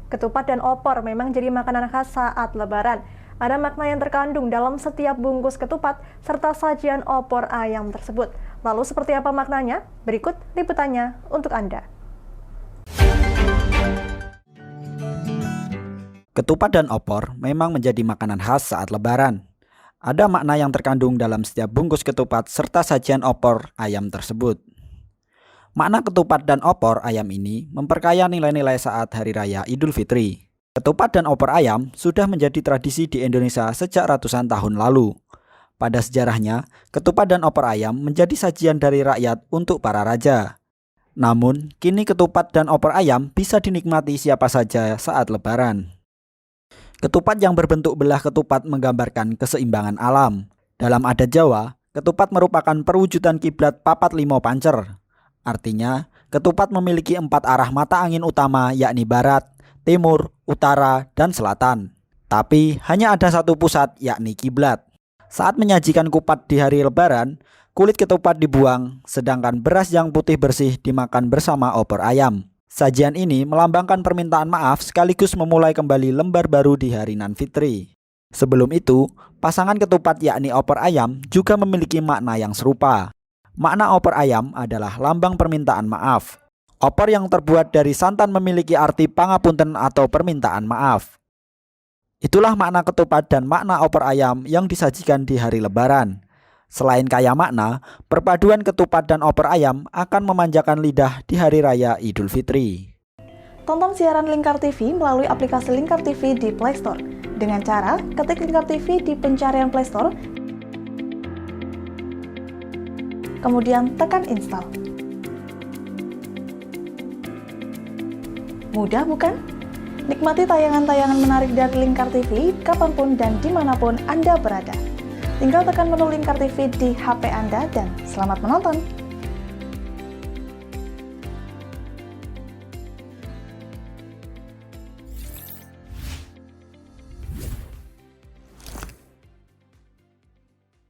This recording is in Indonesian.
Ketupat dan opor memang jadi makanan khas saat Lebaran. Ada makna yang terkandung dalam setiap bungkus ketupat serta sajian opor ayam tersebut. Lalu seperti apa maknanya? Berikut liputannya untuk Anda. Ketupat dan opor memang menjadi makanan khas saat Lebaran. Ada makna yang terkandung dalam setiap bungkus ketupat serta sajian opor ayam tersebut. Makna ketupat dan opor ayam ini memperkaya nilai-nilai saat Hari Raya Idul Fitri. Ketupat dan opor ayam sudah menjadi tradisi di Indonesia sejak ratusan tahun lalu. Pada sejarahnya, ketupat dan opor ayam menjadi sajian dari rakyat untuk para raja. Namun, kini ketupat dan opor ayam bisa dinikmati siapa saja saat Lebaran. Ketupat yang berbentuk belah ketupat menggambarkan keseimbangan alam. Dalam adat Jawa, ketupat merupakan perwujudan kiblat papat limo pancer. Artinya, ketupat memiliki 4 arah mata angin utama yakni barat, timur, utara, dan selatan. Tapi hanya ada satu pusat yakni kiblat. Saat menyajikan kupat di hari Lebaran, kulit ketupat dibuang, sedangkan beras yang putih bersih dimakan bersama opor ayam. Sajian ini melambangkan permintaan maaf sekaligus memulai kembali lembar baru di hari Nan Fitri. Sebelum itu, pasangan ketupat yakni opor ayam juga memiliki makna yang serupa. Makna opor ayam adalah lambang permintaan maaf. Opor yang terbuat dari santan memiliki arti pangapunten atau permintaan maaf. Itulah makna ketupat dan makna opor ayam yang disajikan di hari Lebaran. Selain kaya makna, perpaduan ketupat dan opor ayam akan memanjakan lidah di Hari Raya Idul Fitri. Tonton siaran Lingkar TV melalui aplikasi Lingkar TV di Play Store. Dengan cara ketik Lingkar TV di pencarian Play Store, kemudian tekan install. Mudah bukan? Nikmati tayangan-tayangan menarik dari Lingkar TV kapanpun dan dimanapun Anda berada. Tinggal tekan menu Lingkar TV di HP Anda dan selamat menonton!